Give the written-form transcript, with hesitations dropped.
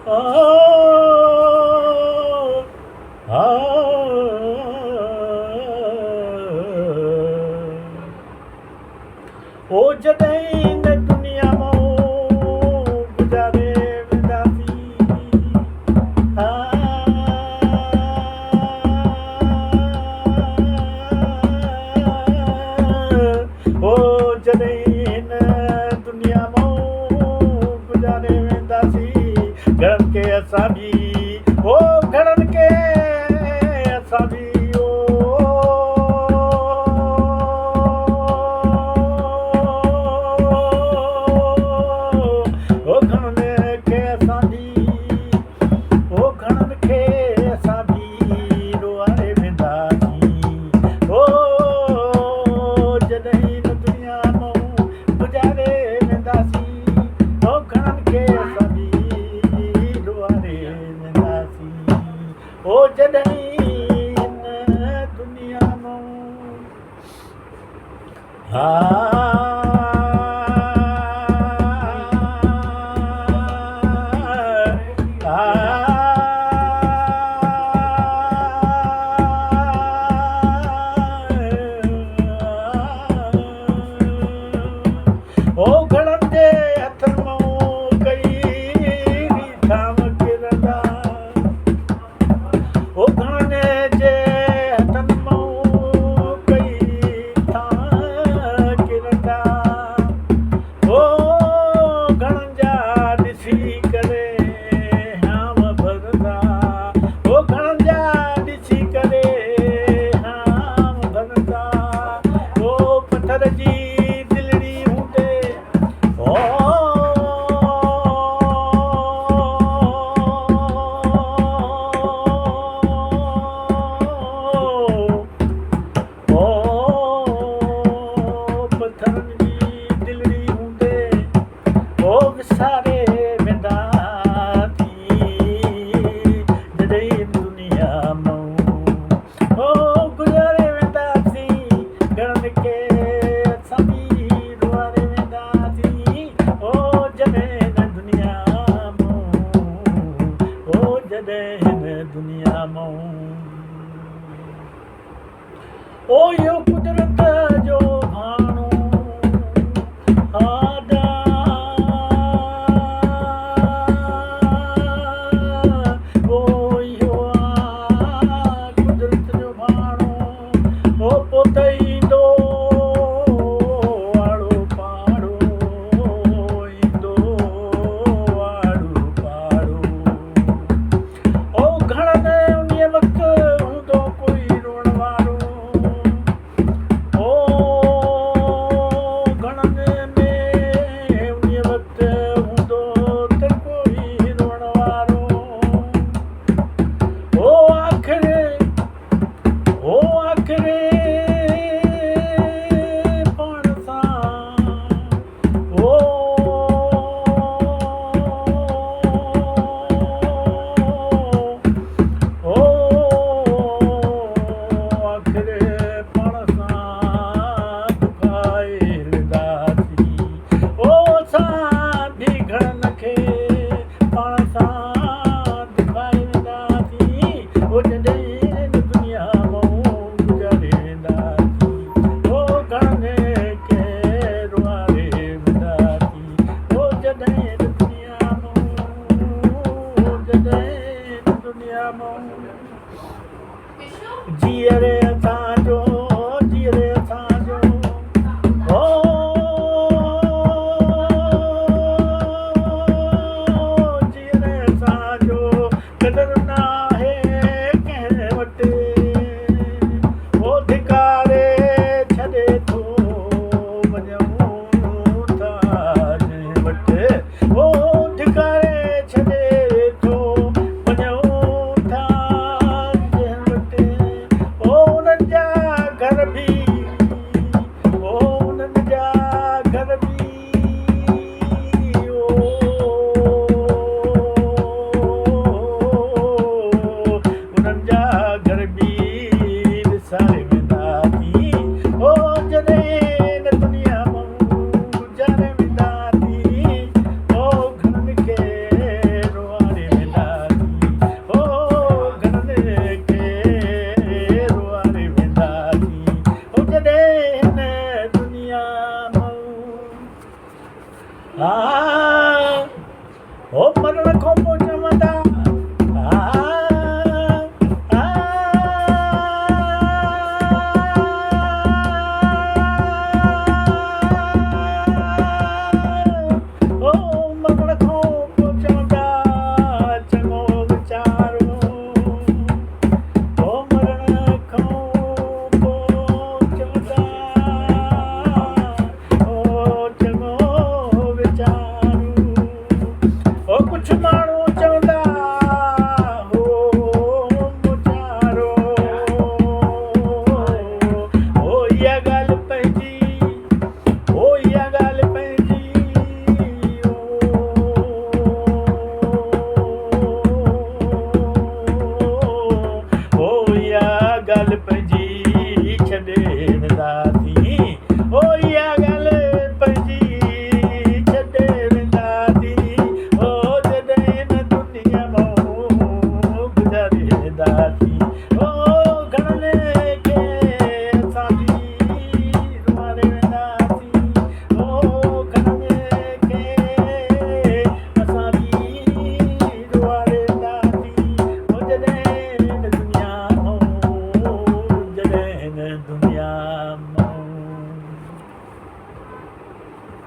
आ, आ, ओ जॾहिं हिन दुनिया मां गुज़ारे वेंदासीं, आ, ओ जॾहिं हिन दुनिया मां गुज़ारे वेंदासीं, घणनि खे असां बि, ओ घणनि खे असां बि, ओ जॾहिं हिन दुनिया मां ओ घणनि जे हथनि मां कई ठाम किरंदा, ओ घणनि जे हथनि मां कई ठाम किरंदा, ओ घणनि जा ॾिसी करे हाम भरंदा, ओ घणनि जा ॾिसी करे हाम भरंदा, ओ पथर जी विसारे वेंदासीं, जॾहिं दुनिया मां ओ गुज़ारे वेंदासीं, घणनि खे असां बि रुआरे वेंदासीं, ओ जॾहिं हिन दुनिया मां, ओ जॾहिं हिन दुनिया मां, ओ इहो कुदरत जो भाणो हा ओ मरण खां पोइ